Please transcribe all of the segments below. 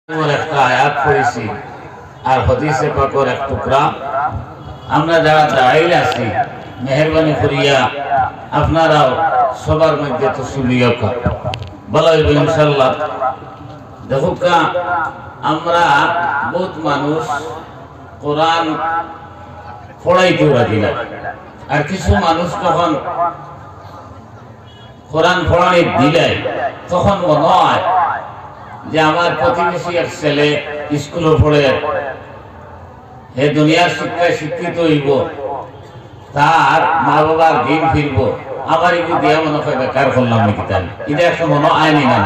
একটা আয়াত পড়েছি আর হাদিসে পাকের এক টুকরা আমরা যারা দাঁড়াইল আছি মেহেরবানি করিয়া আপনারাও সবার মধ্যে তো শুনিও ভালো হইব ইনশাআল্লাহ। দেখো আমরা বহুত মানুষ কোরআন পড়াইতে রাজি না, আর কিছু মানুষ যখন কোরআন পড়াই দিলে তখন মনে হয় যে আমার প্রতিবেশী এক ছেলে স্কুলে পড়ে হে দুনিয়ার শিক্ষায় শিক্ষিত হইব, তার মা বাবার দিন ফিরব, আবার একটু দিয়া মনে হয় বেকার করলাম নাকি তাই এটা একটা মনে আইনি না।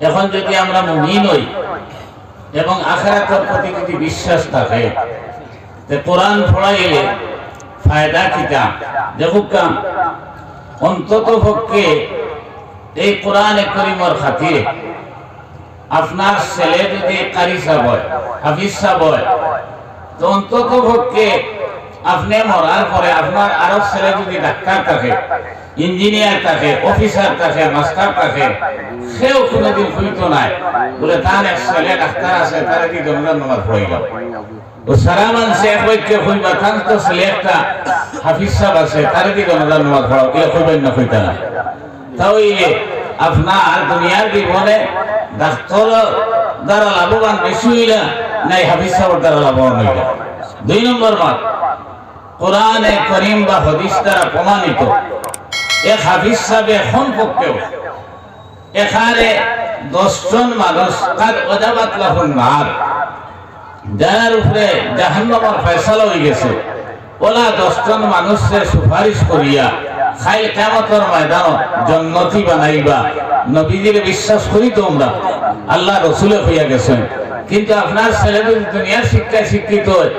এখন যদি আমরা মুমিন হই এবং আখিরাতের প্রতি যদি বিশ্বাস থাকে তে কোরআন পড়াইলে ফায়দা কিটা দেখুক অন্তত পক্ষে এই কোরআনে কারীমের খাতিরে আপনার ছেলে যদি কারি সাহেব হয়, হাফিজ সাহেব হয়, তো অন্তত পক্ষে আপনি মরার পরে আপনার আরো ছেলে যদি ডাক্তার থাকে, ইঞ্জিনিয়ার থাকে, অফিসার থাকে, মাস্টার থাকে, সেও কোনোদিন হইতো নাই বলে তার এক ছেলে ডাক্তার আছে তারা কি জনগণ নামাজ পড়াইল ও সারা মানুষে এক বাক্য হইবা তার তো ছেলে একটা হাফিজ সাহেব আছে তারা কি জনগণ নামাজ পড়াও এ হইবেন না হইতা না। তাহলে আপনার দুনিয়ার জীবনে ডাক্তার দ্বারা লাভবান বেশি হইলা নাই হাফিজ সাহেবের দ্বারা লাভবান হইলা। 2 নম্বর মাত কোরআনে কারীম বা হাদিস দ্বারা প্রমাণিত এক হাফিজ সাহেব এখন পক্ষেও এখানে 10 জন মানুষ কাদ ওয়াজাবাত লাহুন নার যার উপরে জাহান্নামের ফয়সালা হয়ে গেছে, ওলা 10 জন মানুষের সুপারিশ করিয়া খাই কিয়ামতের ময়দানে জান্নাতি বানাইবা। নবীজির বিশ্বাস করি তোমরা, আল্লাহ রাসূলে হইয়া গেছেন, কিন্তু আপনার ছেলে যদি দুনিয়ার শিক্ষায় শিক্ষিত হয়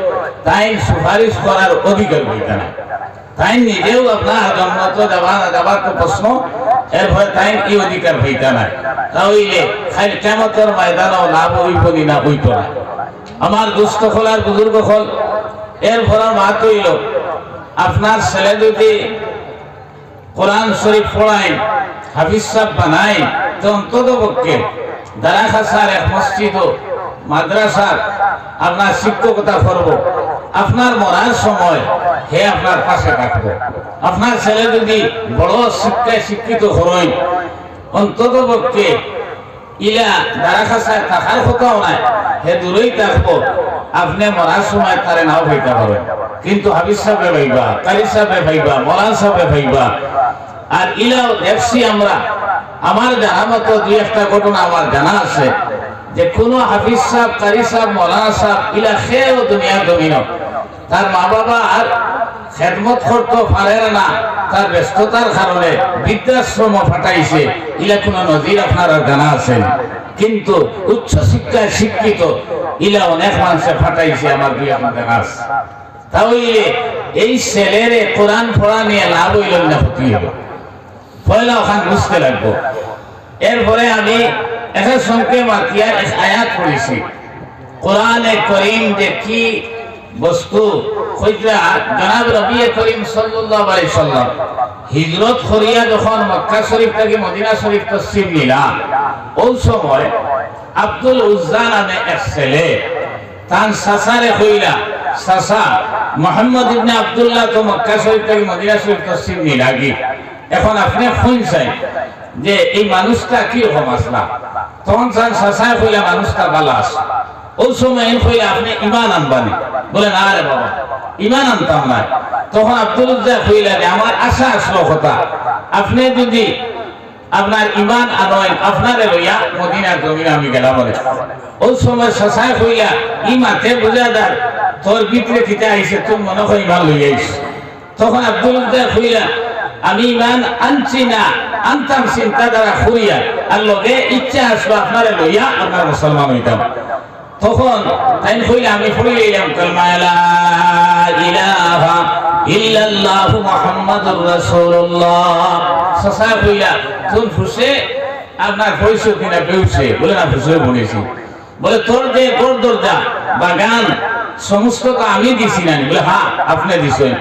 তাই সুপারিশ করার অধিকার হইতা না, তাই নিজেও আপনার জান্নাত যাবার তো প্রশ্ন, এরপরে তাই কি অধিকার হইতা না। তাহলে খাই কিয়ামতের ময়দানে লাভ হইব না হইতো না। আমার দুস্থ হল আর বুজুর্গ হল এরপরে মাত হইল আপনার ছেলে যদি কোরআন শরীফ পড়াই হাফিজ সাহেব বানাই তো অন্তত পক্ষে দারাখাসার এক মসজিদ মাদ্রাসার আপনার শিক্ষকতা করব, আপনার মরার সময় হে আপনার পাশে থাকবো। আপনার ছেলে যদি বড় শিক্ষায় শিক্ষিত হরই অন্তত পক্ষে ইলা দারাখাসায় থাকার কথাও নাই, হে দূরেই থাকবো, আপনি মরার সময় তারে নাও হইতে পারেন, কিন্তু হাফিজ সাহেবে ভাইবা, কারি সাহেবে ভাইবা, মৌলানা সাহেবে ভাইবা। আর ইলাও দেখছি আমরা, আমার জানা মতো 2-1টা ঘটনা আমার জানা আছে যে কোনো হাফিজ সাহেব, কারি সাহেব, মৌলানা সাহেব ইলা খেয়েও দুনিয়া জমিন তার মা বাবা আর খেদমত করতে পারে না, তার ব্যস্ততার কারণে বৃদ্ধাশ্রম ফাটাইছে, ইলা কোনো নজির আপনার জানা আছে। কিন্তু উচ্চ শিক্ষায় শিক্ষিত ইলা অনেক মানুষে ফাটাইছে আমার 2-1 জানা আছে। তাহলে এই ছেলেরে কোরআন পড়া নিয়ে লাভ হইল না ক্ষতি হইল, পয়লা ওখানে বুঝতে লাগবো। এরপরে আমি একটা সঙ্গে মাতিয়ার এক আয়াত পড়েছি, কোরআনে কারীম যে কি বস্তু কইরা জনাব নবী করিম সাল্লাল্লাহু আলাইহি সাল্লাম হিজরত করিয়া যখন মক্কা শরীফ থেকে মদিনা শরীফ তশরিফ নিলা, ওই সময় আব্দুল উজ্জা নামে এক ছেলে তার সাসারে কইলা, সাসা মুহাম্মদ ইবনে আব্দুল্লাহ তো মক্কা শরীফ থেকে মদিনা শরীফ তশরিফ নিলা কি, এখন আপনি শুনছেন যে এই মানুষটা কি রকম আসলা? তখন তার সাসায় কইলা মানুষটা ভালো আস। ওই সময় কইলা আপনি ঈমান আনবানি, বলে না রে বাবা ঈমান আনতাম না। তখন আব্দুল উজ্জা কইলা যে আমার আশা আসলো কথা, আপনি যদি আপনার ঈমান আনেন আপনারে লইয়া মদিনার জমিনে আমি গেলাম বলে। ওই সময় সাসায় কইলা ই মাতে বুঝাদার তোর ভিতরে কিতা আইছে, তুই মনে হয় ঈমান লইয়া আইস। তখন আব্দুল উজ্জা কইলা আমি ঈমান আনছি না, আনতাম চিন্তা দ্বারা করিয়া, আর লগে ইচ্ছা আসলো আপনারে লইয়া আপনার মুসলমান হইতাম। তখন তাই কইলা আমি পড়ে এলাম কালমা লা ইলাহা ইল্লাল্লাহু মুহাম্মাদুর রাসূলুল্লাহ। সাসা কইলা তুমি ফুসে আপনার কইছো কিনা বেউছে, বলে না ফুসে বলেছি। বলে তোর যে গোর দরজা বাগান সমস্ত তো আমি দিছি না, বলে হ্যাঁ আপনি দিছেন।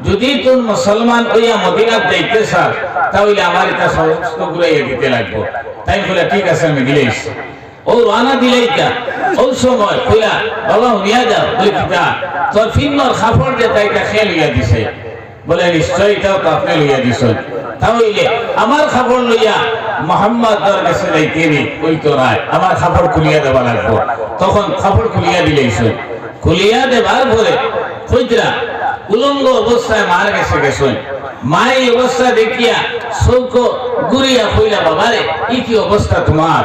যদি তুই মুসলমান হইয়া মদিনাত যাইতে চাস তাহলে আমার এটা সমস্ত ঘুরাইয়া দিতে লাগবে। তাই বলে ঠিক আছে আমি দিলেই। ও রানা দিলাইতা ওই সময় কইলা বাবা হুনিয়া যাও বলে কিতা তোর ফিন্নর খাফড় যে তাইটা খেয়ে লইয়া দিছে বলে নিশ্চয় এটাও তো আপনি লইয়া দিছেন তাহলে আমার খাফড় লইয়া মোহাম্মদ দর কাছে যাইতেনি ওই তো রায় আমার খাফড় খুলিয়া দেওয়া লাগবো তখন খাফড় খুলিয়া দিলেইছে খুলিয়া দেবার পরে কইতরা উলঙ্গ অবস্থায় মার গেছে গেছেন মাই অবস্থা দেখিয়া সৌক গুরিয়া কইলা বাবারে এই কি অবস্থা তোমার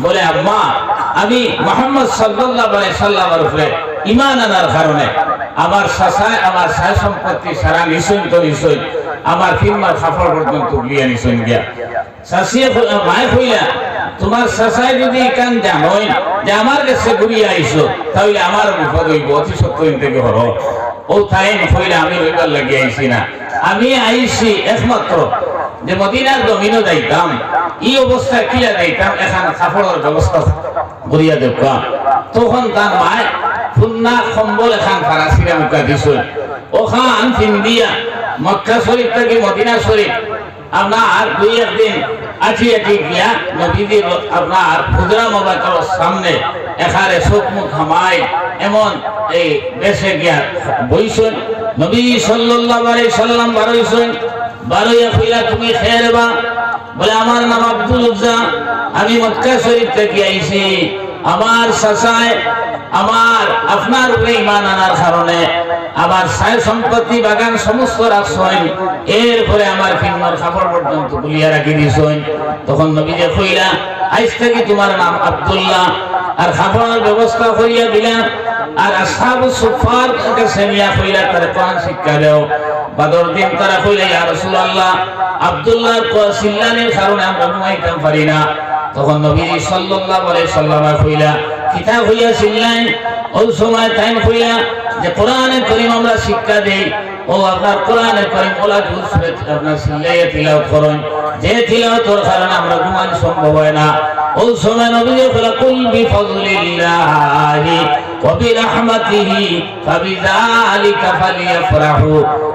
বলে আম্মা আমি মুহাম্মদ সাল্লাল্লাহু আলাইহি সাল্লামের উপরে ঈমান আনার কারণে আমার সাসায় আমার সায় সম্পত্তি সারা নিশ্চয় তো নিশ্চয় আমার ফিরমার খাফড় পর্যন্ত লিয়া নিশ্চয় গিয়া সাসিয়ে মায় কইলা তোমার সাসায় যদি কান জানোই যে আমার কাছে ঘুরিয়ে আইসো তাহলে আমার বিপদ হইব অতি সত্তর থেকে হরো ও তাই কইলা আমি রইবার লাগিয়ে আইসি না আমি আইসি একমাত্র যে মদিনার জমিনও যাইতাম এই অবস্থা কিয়া যাইতাম এখন কাপড়ের ব্যবস্থা করিয়া দেখবা তখন তার মায় ফুন্না কম্বল এখন ফারাসিরা মুখা দিছ ওখান ফিন্দিয়া মক্কা শরীফ থেকে মদিনা শরীফ আপনার দুই একদিন আছি গিয়া নবীদের আপনার খুদরা মোবাইলের সামনে এখানে চোখ মুখ হামাই এমন এই দেশে গিয়া বইছেন নবী সাল্লাল্লাহু আলাইহি সাল্লাম বারইছেন বারইয়া কইলা তুমি খেরবা বলে আমার নাম আব্দুল উজ্জা আমি মক্কা শরীফ থেকে আইছি আমার সাসায় আমার আপনার উপরে ঈমান আনার কারণে আমার সায় সম্পত্তি বাগান সমস্ত রাখছেন এরপরে আমার ফিরমার কাপড় পর্যন্ত গুলিয়া রাখি দিয়েছেন তখন নবী যে কইলা আজ থেকে তোমার নাম আব্দুল্লাহ আর কাপড়ের ব্যবস্থা করিয়া দিলাম আর আসহাবু সুফার কাছে নিয়া কইলা তার কোরআন শিক্ষা দাও বদর দিন তারা কইলা ইয়া রাসূলুল্লাহ আব্দুল্লাহর কসিল্লানের কারণে আমরা ঘুমাইতে পারি না তখন নবী সাল্লাল্লাহু আলাইহি সাল্লাম কইলা কিতাব হইয়া ছিলেন ওই সময় টাইম হইয়া যে কোরআনে কারীম আমরা শিক্ষা দেই ও আপনার কোরআনে কারীম ওলা দুসরে আপনার সিলাইয়া তিলাওয়াত করেন যে তিলাওয়াতের কারণে আমরা ঘুমানো সম্ভব হয় না ওই সময় নবী কইলা কুল বিফাযলিল্লাহি ওয়া বিরহমাতিহি ফাবিযালিকা ফালিয়াফরাহু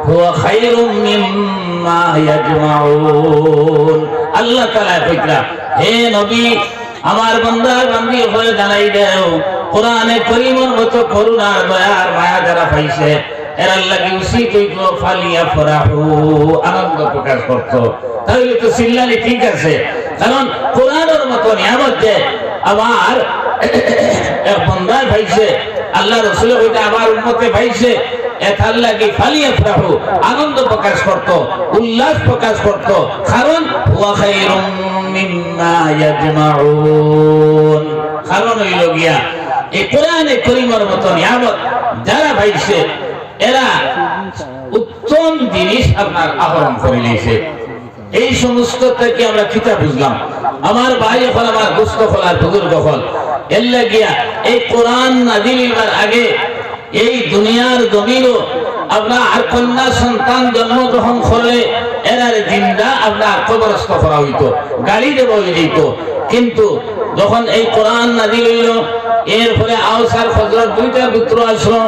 হুয়া খায়রুম মিম্মা ইয়াজমাউন আল্লাহ তাআলা কইরা হে নবী আমার বান্দা বান্দি হয়ে জানাই দাও কোরআনে কারীমের মতো করুণার দয়ার মায়া যারা পাইছে এর লাগি উচিত হইল ফালিয়া ফরাহু আনন্দ প্রকাশ করতো তাহলে তো সিল্লানি ঠিক আছে কারণ কোরআনের মতো নিয়ামত যে আমার এক বান্দা পাইছে আল্লাহ রাসূল হইতে আমার উম্মতে পাইছে এটার লাগি ফালিয়া ফরাহু আনন্দ প্রকাশ করতো উল্লাস প্রকাশ করতো কারণ ওয়া খায়রুম মিম্মা ইয়াজমাউন কারণ হইল গিয়া এই কোরআনে কারীমের মতো নিয়ামত যারা পাইছে এরা উত্তম জিনিস আপনার আহরণ করে নিয়েছে এই সমস্ত থেকে আমরা কিতাব বুঝলাম আমার ভাই হল আমার দুস্থ হল আর বুজুর্গ হল এর লাগিয়া এই কোরআন নাযিল হওয়ার আগে এই দুনিয়ার জমিনও আপনার আর কন্যা সন্তান জন্মগ্রহণ করলে এরা জিন্দা আপনার কবরস্থ করা হইতো গাড়ি দেওয়া হইত কিন্তু যখন এই কোরআন নাযিল হইল এর ফলে আওস আর খজরত দুইটা পুত্র আসলো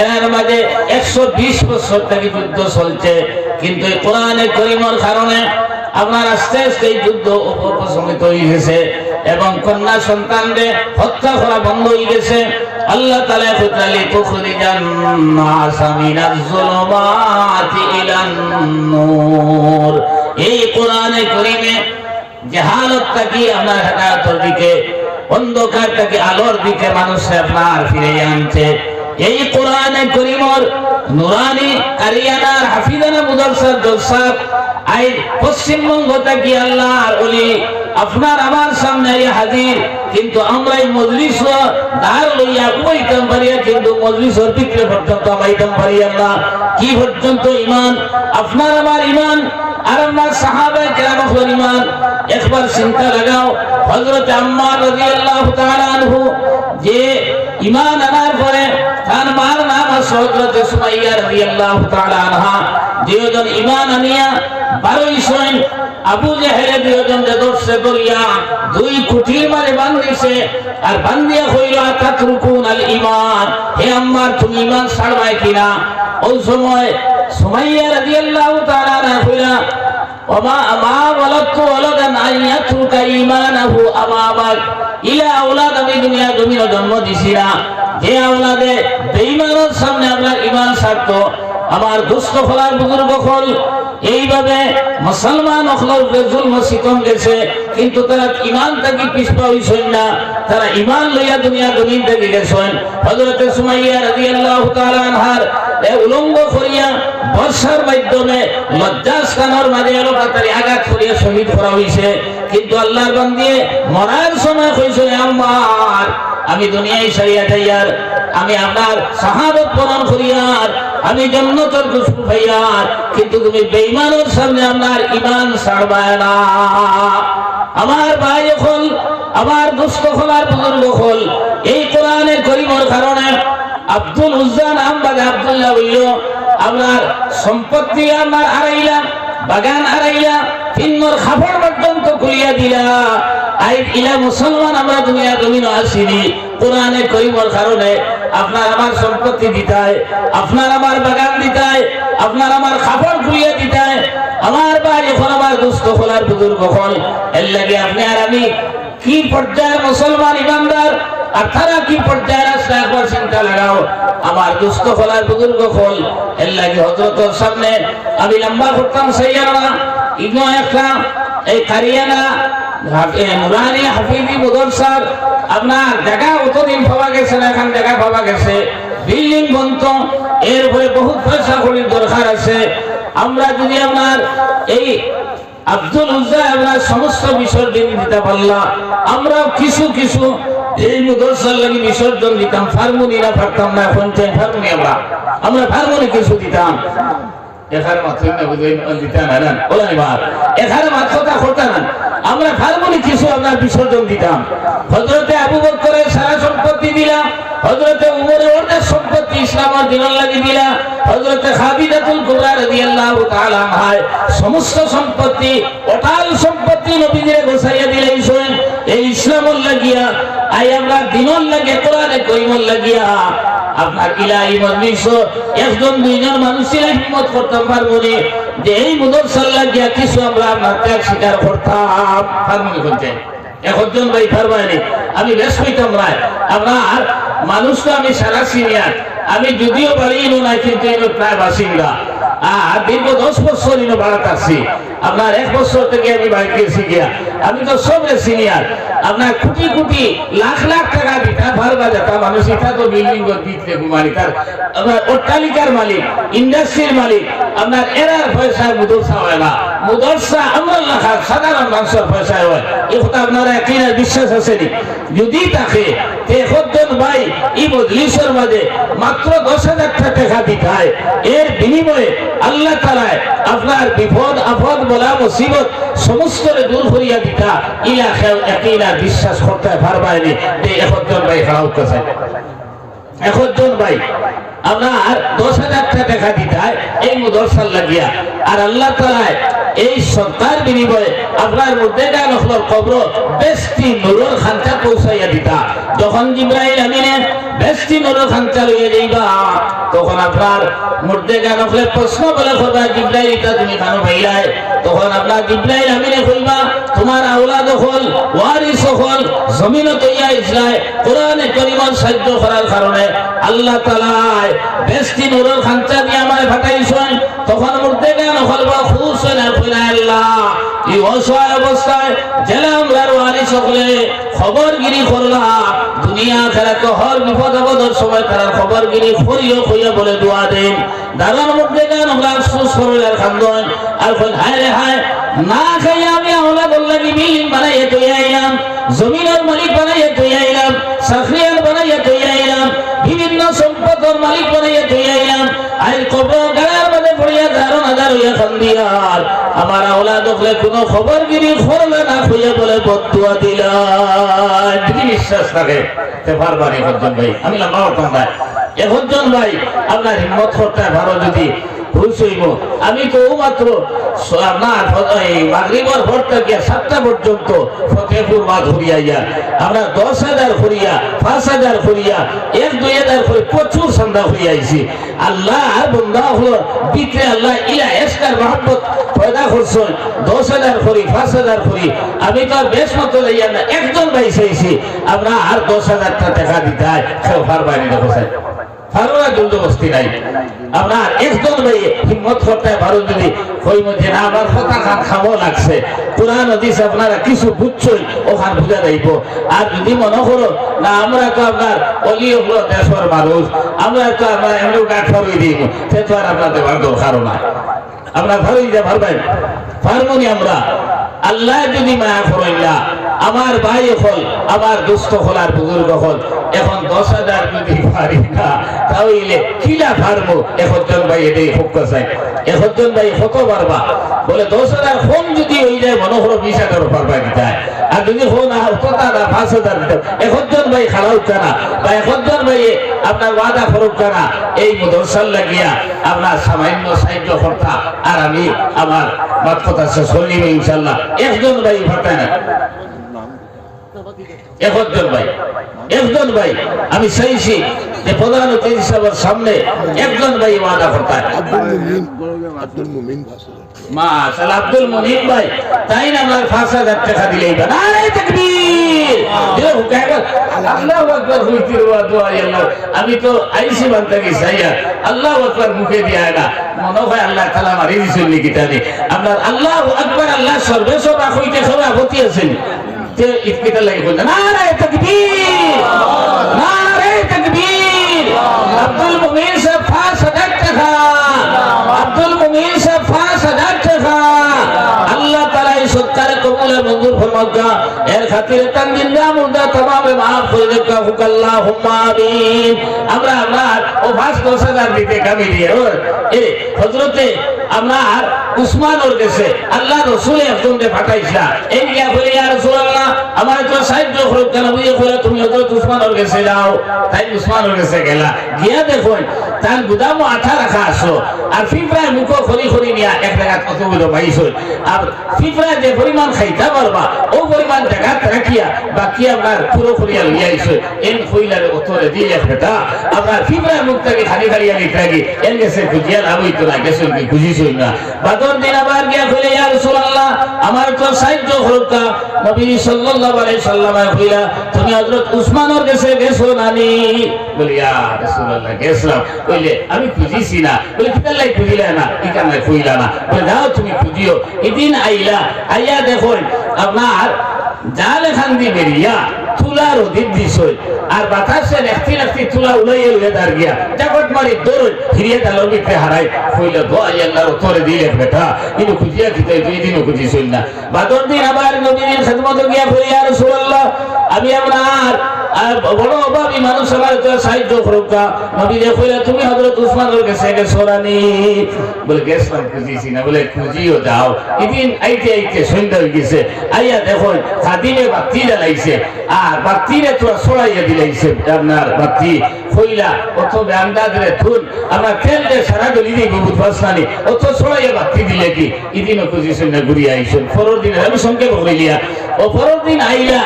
এর মাঝে 120 বছর থেকে যুদ্ধ চলছে কিন্তু এই কোরআনে কারীমের কারণে আপনার আস্তে আস্তে এই যুদ্ধ উপশমিত হয়ে গেছে এবং কন্যা সন্তানদের হত্যা করা বন্ধ হয়ে গেছে আল্লাহ তাআলা কইতালি তুখরিজান নাস মিনাজ যুলুমাতি ইলান নূর এই কোরআনে কারীমে জাহালত থেকে আপনার হেদায়েতের দিকে অন্ধকার থেকে আলোর দিকে মানুষে আপনার ফিরে আনছে এই কোরআনে কারীমের নুরানি কারিয়ানার হাফিজানা মুদারসার জলসা আই পশ্চিমবঙ্গ থেকে আল্লাহর ওলি আপনার আমার সামনে হাজির কিন্তু আমরা এই মজলিস দার লইয়া কইতাম পারিয়া কিন্তু মজলিসের ভিতরে পর্যন্ত আমাইতাম পারিয়া না কি পর্যন্ত ঈমান আপনার আমার ঈমান আর আমার সাহাবায়ে কেরামের ঈমান একবার চিন্তা লাগাও হযরত আম্মার রাদিয়াল্লাহু তাআলা আনহু যে ঈমান আনার পরে তার মার নাম হযরত সুমাইয়া রাদিয়াল্লাহু তাআলা আনহা দুইজন ঈমান আনিয়া 12 সৈন আবু জেহেল দুইজন দর্শে করিয়া দুই কুঠির মারে বান্ধিছে আর বান্ধিয়া কইল তাতরুকুন আল ঈমান হে আম্মার তুমি ঈমান ছাড়বাই কিনা ওই সময় সুমাইয়া রাদিয়াল্লাহু তাআলা আনহা কইলা وما ولدت ولدا أن يترك إيمانه أمامك إلى أولاد আমি দুনিয়া জমিন জন্ম দিছি না যে আওলাদে বেঈমানের সামনে আপনার ঈমান ছাড়তো আমার দুষ্ট ফলার বুজুর্গ হল এইভাবে মুসলমান হলর জুলম সিতম গেছে কিন্তু তারা ঈমান থেকে পিছপা হইছেন না তারা ঈমান লইয়া দুনিয়া জমিন থেকে গেছেন হযরত সুমাইয়া রাদিয়াল্লাহু তাআলা আনহার উলঙ্গ করিয়া বর্ষার মাধ্যমে লজ্জাস্থানের মাঝে তাড়াতাড়ি আঘাত করিয়া শহীদ করা হয়েছে কিন্তু আল্লাহর বান্দী মরার সময় কইছে আমার আমি দুনিয়ায় ছাড়িয়া যাইয়ার আমি আপনার শাহাদত বরণ করিয়ার আমি জান্নাতের খুশবু পাইয়ার কিন্তু তুমি বেঈমানের সামনে আপনার ঈমান ছাড়বা না আমার ভাই হল আমার দুষ্ট হলার বুজুর্গ হল এই কোরআনের করিমের কারণে আব্দুল উজ্জা নাম বাদে আব্দুল্লাহ বলল আপনার সম্পত্তি আমার হারাইলা বাগান হারাইলা তিনর খাবার পর্যন্ত খুলিয়া দিলা আই ইলা মুসলমান আমরা দুনিয়া জমিন আসিনি কোরআনে করিমের কারণে আপনার আমার সম্পত্তি দিতায় আপনার আমার বাগান দিতায় আপনার আমার খাবার খুলিয়া দিতায় আমার ভাই এখন আমার দুস্থ হলার বুজুর্গ হল এর লাগে আপনি আর আমি কি পর্যায়ের মুসলমান ইমানদার আর তারা কি পর্যায়ের আছে একবার চিন্তা লাগাও আমার দুস্থ হলার বুজুর্গ হল এর লাগে হযরতের সামনে আমি লম্বা করতাম সাইয়ারা ইগনো একটা এই কারিয়ানা নুরানি হাফিজি মুদরসার আপনার জায়গা অতদিন পাওয়া গেছে না এখন জায়গা পাওয়া গেছে বিল্ডিং বন্ত এর উপরে বহুত পয়সা কড়ির দরকার আছে আমরা যদি আপনার এই আব্দুল উজ্জা আপনার সমস্ত বিসর্জন দিতে পারলাম আমরা কিছু কিছু এই মুদরসার লাগি বিসর্জন দিতাম ফার্মুনিরা পারতাম না এখন ফার্মুনি আমরা ফার্মুনি কিছু দিতাম এখানে মাত্র দিতে না ওলাই বাদ এখানে মাত্রটা করতাম না আমরা ফার্মুনি কিছু আপনার বিসর্জন দিতাম হযরতে আবু বকরের সারা সম্পত্তি দিলাম হযরতে উমরের অর্ধেক সম্পত্তি ইসলামের দিনের লাগি দিলা হযরতে খাদিজাতুল কুবরা রাদিয়াল্লাহু তাআলা আনহা সমস্ত সম্পত্তি অটাল সম্পত্তি নবীজিরে গোছাইয়া দিলেন এই ইসলামের লাগিয়া আই আমরা দিনের লাগে কোরআনে করিমের লাগিয়া আপনার ইলাহি মজলিস একজন দুইজন মানুষের হিম্মত করতে পারবো না যে এই মুদরসার লাগিয়া কিছু আমরা আপনার ত্যাগ স্বীকার করতাম ফার্মুনি করতে একজন ভাই ফারবানি আমি বেশ হইতাম না আপনার মানুষ তো আমি সারা সিনিয়র আমি যদিও বাড়ি নাই কিন্তু প্রায় বাসিন্দা আর দীর্ঘ 10 বছর বাড়াতে আসছি আপনার 1 বছর থেকে আমি বাইরে গেছি গিয়া আমি তো সবে সিনিয়র আপনার কোটি কোটি লাখ লাখ টাকা দিতা ভারবা যেত মানুষ এটা তো বিল্ডিং দিতে ঘুমানি তার আপনার অট্টালিকার মালিক ইন্ডাস্ট্রির মালিক আপনার এরার পয়সা মুদরসা হয় না মুদরসা আমরা লেখা সাধারণ মানুষের পয়সা হয় এই কথা আপনারা একদিনের বিশ্বাস আছে নি যদি থাকে তে হদ্দন ভাই এই মজলিসের মাঝে মাত্র 10,000 টাকা দিতায় এর বিনিময়ে আল্লাহ তাআলা আপনার বিপদ আপদ বলা মুসিবত সমস্ত দূর করিয়া দিতা ইলা একদিনা বিশ্বাস করতে পারবানি যে একজন ভাই খাওয়া করছে একজন ভাই আপনার 10,000 টাকা দিতায় এই মুদরসার লাগিয়া আর আল্লাহ তাআলা এই সরকার বিনিময়ে আপনার মধ্যে গান হল কবর বেস্তি নুরুল খানটা পৌঁছাইয়া দিতা যখন জিবরাইল আমিনে বেস্তি নুরুল খানটা লইয়া যাইবা তখন আপনার মধ্যে গান হলে প্রশ্ন বলে করবা জিবরাইল এটা তুমি কেন পাইলাই তখন আপনার জিবরাইল আমিনে কইবা তোমার আওলাদ হল ওয়ারিস হল জমিন তৈয়া ইসলায় কোরআনে কারীমের সাহায্য করার কারণে আল্লাহ তাআলা বেস্তি নুরুল খানটা দিয়ে আমায় পাঠাইছেন তখন মধ্যে গান হলবা খুশ হয়ে কইলা আল্লাহ এই অসহায় অবস্থায় জেলা আমরার ওয়ারিস হলে খবরগিরি করলা দুনিয়া আখিরাত হর বিপদ আপদের সময় তার খবরগিরি করিও কইয়া বলে দোয়া দেন দাদার মধ্যে গান আমরা সুস করলার খান্দন আর কই হায় রে হায় না খাইয়া আমি আওলাদুল লাগি বিল্ডিং বানাইয়া তৈরি আইলাম জমিনের মালিক বানাইয়া তৈরি আইলাম সাফরিয়ান বানাইয়া তৈরি আইলাম বিভিন্ন সম্পদের মালিক বানাইয়া তৈরি আইলাম আই কবর গাড়ার মধ্যে পড়িয়া ধারণ হাজার হইয়া খান্দিয়ার আমার আওলাদ হলে কোনো খবরগিরি করলে না হইয়া বলে বদুয়া দিলা যদি বিশ্বাস থাকে তে পারবানি একজন ভাই আমি লম্বা করতাম ভাই একজন ভাই আপনার হিম্মত করতে ভালো যদি হুশ হইব। আমি তো মাত্র আপনার মাগরিবের ভোর থেকে 7টা পর্যন্ত ফতেহপুর মাঠ হরিয়া আমরা 10,000 হরিয়া 5,000 হরিয়া 1-2,000 করে প্রচুর সন্ধ্যা হয়ে আইছি। আল্লাহ বন্ধা হলো বিক্রে আল্লাহ ইলা এসকার মহব্বত পয়দা করছেন 10,000 করি 5,000 করি। আমি তো আর বেশ মতো লইয়া না, একজন ভাই চাইছি আমরা আর 10,000 টাকা দিতে হয় কেউ পারবানি দেখো স্যার ফারুরা জলদবস্তি নাই। আপনার একজন ভাই হিম্মত করতে পারো যদি ওই মধ্যে না আমার কথা খান খাবো লাগছে কোরআন হাদিস আপনারা কিছু বুঝছই ওখান বুঝা যাইব। আর যদি মনে করো না আমরা তো আপনার অলি হলো দেশের মানুষ আমরা তো আমরা এমনি গাঠ ফরই দিব সে তো আর আপনার দেওয়ার দরকারও না। আমরা ভালোই যা পারবেন পারবনি আমরা আল্লাহ যদি মায়া করেন না আমার ভাই হল আমার দুস্থ হল আর বুজুর্গ হল এখন 10,000 যদি পারি না তাহলে কিলা পারবো। একজন ভাই এটাই হোক চাই একজন ভাই কত পারবা বলে 10,000 ফোন যদি হয়ে যায় মনে হলো 20,000 পারবা দিতে আর যদি ফোন 5,000 দিতে একজন ভাই খারাপ উঠছে না বা একজন ভাই আপনার ওয়াদা ফরক করা এই মদরসার লাগিয়া আপনার সামান্য সাহায্য কর্তা আর আমি আমার বাদ কথা শেষ হইব ইনশাল্লাহ। একজন ভাই ভাবতেন না একজন ভাই আমি চাইছি যে প্রধান অতিথি সাহেবের সামনে একজন ভাই ওয়াদা করতেন আব্দুল মুনিম ভাই তাই না আমার 5,000 টাকা দিলেই বা নারে তাকবীর আল্লাহু আকবার হইতির ওয়া দোয়া আল্লাহ। আমি তো আইসি বান্দা কি চাইয়া আল্লাহু আকবার মুখে দিয়া না মনে হয় আল্লাহ তাআলা আমার রিজিক লিখিতানি আপনার আল্লাহু আকবার আল্লাহ সর্বসর্বা হইতে সভাপতি আছেন তে ইফতিতা লাগি বলেন নারে তাকবীর নারে তাকবীর। আব্দুল মুমিন সাহেব 5,000 টাকা আব্দুল মুমিন সাহেব 5,000 টাকা আল্লাহ তাআলা এই সৎকার কবুল মঞ্জুর ফরমাকা এর খাতিরে তানজিন্দা মুদা तमाम maaf করে দেখা হুক আল্লাহুম্মা আমিন। আমরা ও 5,000 দিতে কামি দিয়ে এ হযরতে আমার উসমান ওর কাছে আল্লাহ রাসূল একজনকে পাঠাইছা এই গিয়া বলে ইয়া রাসূলুল্লাহ আমার তো সাহায্য করো কেন বুঝে কইলা তুমি হযরত উসমান ওর কাছে যাও। তাই উসমান ওর কাছে গেলা গিয়া দেখুন তার গুদামে আঠা রাখা আসো আর ফিফরায় মুখ খরি খরি নিয়া এক জায়গা কতগুলো বাইছ আর ফিফরায় যে পরিমাণ খাইতা পারবা ও পরিমাণ জায়গা রাখিয়া বাকি আপনার পুরো খরিয়া লইয়া আইছো এন কইলার উত্তরে দিয়ে বেটা আপনার ফিফরায় মুখ থেকে খালি খালি আনি থাকি এর কাছে খুঁজিয়া লাভ হইতো না গেছে কি খুঁজিছই না। বাদর দিন আবার গিয়া কইলে ইয়া রাসূলুল্লাহ আমার তো সাহায্য করতা নবী সাল্লাল্লাহু আলাইহি সাল্লাম কইলা তুমি হযরত উসমানের কাছে গেছো নানি বলি ইয়া রাসূলুল্লাহ গেছলাম কইলে আমি খুঁজিছি না বলে কি তাই খুঁজিলা না কি কামে কইলা না বলে যাও তুমি খুঁজিও। এদিন আইয়া দেখো আপনার জাল খান দি বেরিয়া তুলার অধিক দিছই আর বাতাসে নাচতে নাচতে তুলা উলাইয়ে উলে দাঁড় গিয়া জাগত মারি দৌড় ফিরিয়ে তালোর ভিতরে হারাই কইলে দোয়া আল্লাহর তোরে দিলে বেটা কিন্তু খুঁজিয়া দিতে দুই দিনও খুঁজিছই না। বাদর দিন আবার নবীর খেদমতে গিয়া বলি ইয়া রাসূলুল্লাহ আমি আপনার বড় অভাবী মানুষ আমার তো সাহায্য করুকা নবী কইলা তুমি হযরত উসমানের কাছে গেছো রানি বলে গেছলাম খুঁজিছি না বলে খুঁজিও যাও। এদিন আইতে আইতে সন্ধ্যা হয়ে গেছে আইয়া দেখো খাদিমে বাতি জ্বালাইছে আর বাতিরে তো ছড়াইয়া দিলাইছে আপনার বাতি কইলা অত আন্দাজরে থুন আমরা তেল দিয়ে সারা গলি দিয়ে বুঝ পাসনানি অত ছড়াইয়া বাতি দিলে কি এদিনও খুঁজিছেন না ঘুরিয়ে আইছেন পরের দিন আমি সংক্ষেপ কইলিয়া ও পরের দিন আইয়া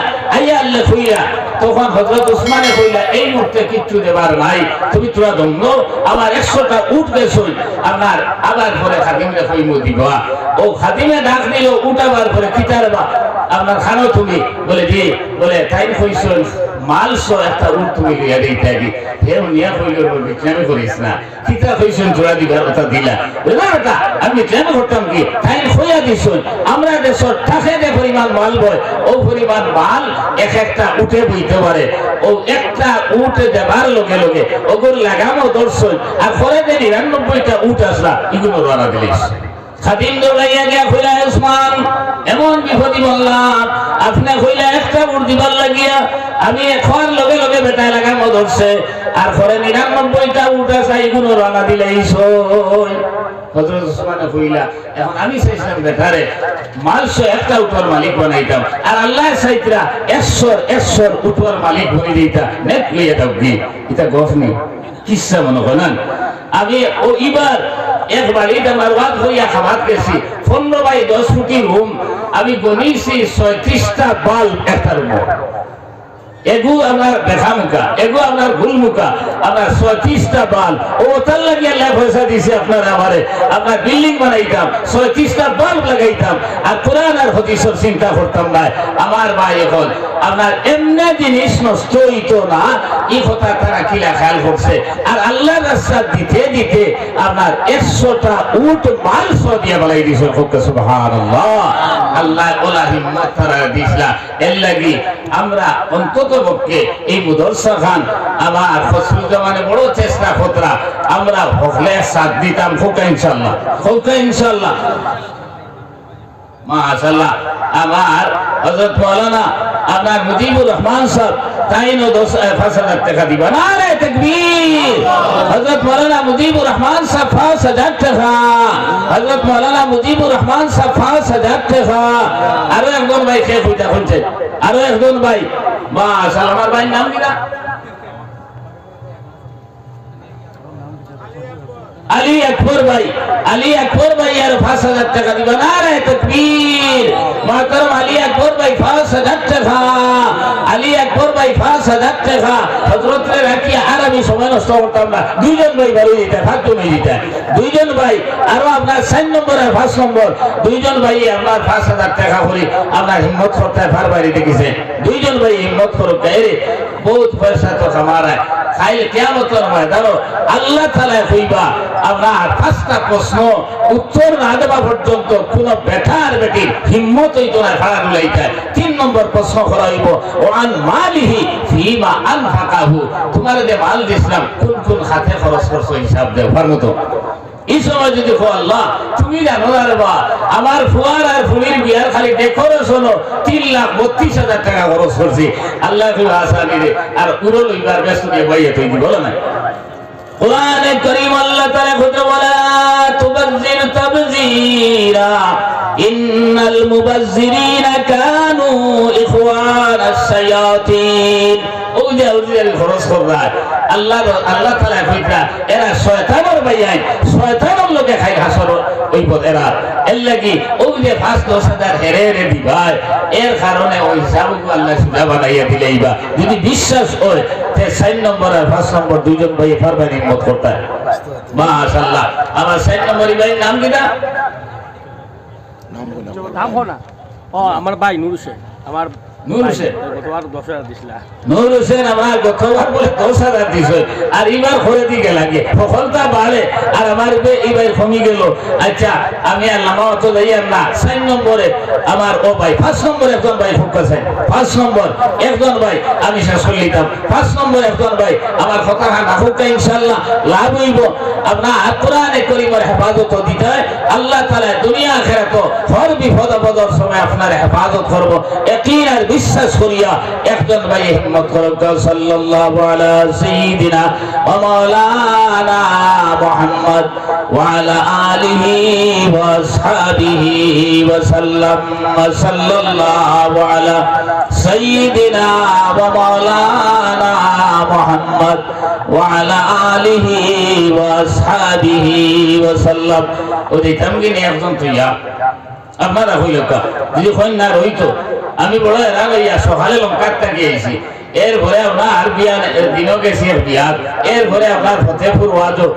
আল্লাহ কইলা তখন হযরত উসমানে কইলা এই মুহূর্তে কিচ্ছু দেবার নাই তুমি তোরা দঙ্গ আমার 100টা উট গেছো আপনার আবার পরে খাদিমে কইমু দিবা ও খাদিমে ডাক দিল উঠাবার পরে কিতারবা আপনার খানো তুমি বলে দিয়ে বলে তাই কইছন মালসো একটা উট তুমি লিয়া দিতে দি ফের নিয়া কইলো বিক্রমে করিস না কিতা কইছন জোড়া দিবার কথা দিলা না বেটা আমি কেন করতাম কি তাই কইয়া দিছন আমরা দেশর টাকা যে পরিমাণ মাল বয় ও পরিমাণ মাল এক একটা উঠে বইতে পারে ও একটা উঠে দেবার লগে লগে ওগুর লাগামও দর্শন আর পরে যে 99টা উঠ আসলা এগুলো রানা দিলিস খাদিম দৌড়াইয়া গিয়া কইলা উসমান এমন বিপদী বললাম আপনি কইলা একটা উঠ দিবার লাগিয়া আমি এখন লগে লগে বেটায় লাগামও ধরছে আর পরে 99টা উঠ আসা এগুলো রানা দিলেইছ। হযরত উসমানে কইলা এখন আমি চাইছিলাম বেটারে মালসো একটা উঠোর মালিক বানাইতাম আর আল্লাহ চাইতরা 100 উঠোর মালিক বনি দিতা নেট লইয়া দাও দি এটা গফনি কিসা মনে করেন আমি ও এবার এক বাড়িতে আমার ওয়াজ হইয়া খাবার গেছি 15 বাই 10 ফুটি রুম আমি গনিছি 36টা বাল্ব একটা রুমে এগু আমার দেখা মুখা এগু আপনার ভুল মুখা আপনার 36টা বাল্ব ও তার লাগিয়ে আল্লাহ পয়সা দিছে আপনার আমারে আপনার বিল্ডিং বানাইতাম 36টা বাল্ব লাগাইতাম আর কোরআন আর হাদিসের চিন্তা করতাম না আমার ভাই এখন আপনার এমনি জিনিস নষ্ট হইতো না এই কথা তারা কিলা খেয়াল করছে আর আল্লাহ রাস্তা দিতে দিতে আপনার 100টা উট মাল দিয়ে বানাই দিছে সুবহানাল্লাহ আল্লাহ ওলা হিম্মত তারা দিছলা এর লাগি আমরা অন্তত পক্ষে এই মুদরসা খান আমার ফসল জমানে বড় চেষ্টা খতরা আমরা হকলে সাথ দিতাম হোকা ইনশাল্লাহ মাশাআল্লাহ আমার হযরত মাওলানা আপনার মুজিবুর রহমান সাহেব তাইনো 5,000 টাকা দিবা নারে তাকবীর হযরত মাওলানা মুজিবুর রহমান সাহেব 5,000 টাকা হযরত মাওলানা মুজিবুর রহমান সাহেব 5,000 টাকা আরো একজন ভাই শেখ হইতা হচ্ছে আরো একজন ভাই মাশাআল্লাহ আমার ভাই নাম কি না আলী আকবর ভাই আর 5,000 টাকা দিবা নারে তাকবীর মাহতারাম আলী আকবর ভাই 5,000 টাকা আলী আকবর ভাই 5,000 টাকা হযরত রে রাখি আর আমি সময় নষ্ট করতাম না দুইজন ভাই বাড়ি দিতে ফাঁকতো নেই দিতে দুইজন ভাই আরো আপনার 4 নম্বর আর 5 নম্বর দুইজন ভাই আপনার 5,000 টাকা করে আপনার হিম্মত করতে ফার বাড়ি দেখেছে দুইজন ভাই হিম্মত করো গায়ে বহুত পয়সা তো কামারা খাইলে কিয়ামতের ময়দানে আল্লাহ তাআলা কইবা আমরা 5টা প্রশ্ন উত্তর না দেওয়া পর্যন্ত কোন বেটার বেটি হিম্মত হইতো না ভাড়া লইতে 3 নম্বর প্রশ্ন করা হইব ওয়ান মালিহি ফিমা আনফাকাহু তোমার যে মাল দিছিলাম কোন খাতে খরচ করছো হিসাব দাও ফারমতো এই সময় যদি আল্লাহ তুমি জানো না রে বা আমার ফুয়ার আর ফুলির বিয়ার খালি ডেকোরেশন 3,32,000 টাকা খরচ করছি আল্লাহ তুমি আসানি রে আর পুরো লইবার ব্যস্ত দিয়ে বাইয়ে তুই বলো না কোরআনে কারীম আল্লাহ তাআলা খুঁজে বলে তুবাজ্জির তাবযীরা ইন্নাল মুবাজ্জিরিনা কানু ইখওয়ানাস শায়াতিন ওদের খরচ করবা আল্লাহ তাআলা কইতা এরা শয়তানের ভাইয়াই শয়তানের লোকে খাই হাসর ওই পথ এরা এর লাগি ওই যে 5-10,000 হেরে দিবা এর কারণে ওই হিসাবকে আল্লাহ সুজা বানাইয়া দিলেইবা যদি বিশ্বাস হয় তে 4 নম্বর আর 5 নম্বর দুইজন ভাই ফারবানি মত করতা মাশাআল্লাহ আমার 4 নম্বর ভাই নাম কি না নাম হো না ও আমার ভাই নূর হোসেন আমার নূর হোসেন গতবার 10,000 দিছিলা নূর হোসেন আমার গতবার বলে 10,000 দিছে আর এবার করে দিকে লাগে সফলতা বাড়ে আর আমার এইবার কমে গেল আচ্ছা আমি আর নামাও তো যাইয়াম না 4 নম্বরে আমার ও ভাই 5 নম্বরে একজন ভাই ফুকাছে 5 নম্বর একজন ভাই আমি শেষ করে নিতাম 5 নম্বর একজন ভাই আমার কথা না ফুকা ইনশাআল্লাহ লাভ হইব আপনার কোরআনে কারীমের হেফাজত দিতে হয় আল্লাহ তাআলা দুনিয়া আখিরাত হর বিপদ আপদের সময় আপনার হেফাজত করব ইয়াকিন আর বিশ্বাস করিয়া একজন ভাই হিম্মত করুন সাল্লাল্লাহু আলা সাইয়্যিদিনা ওয়া মাওলানা মুহাম্মদ ওয়া আলা আলিহি ওয়া আসহাবিহি ওয়া সাল্লাম সাল্লাল্লাহু আলা সাইয়্যিদিনা ওয়া মাওলানা মুহাম্মদ ওয়া আলা আলিহি ওয়া আসহাবিহি ওয়া সাল্লাম ওই তামগিনি একজন তুইয়া আপনারা হইল কা যদি হয় না রইতো আমি বড় এরা লইয়া সকালে লঙ্কারটা গিয়েছি এরপরে আপনার বিয়া দিনও গেছি বিয়া এরপরে আপনার ফতেপুর ওয়াজও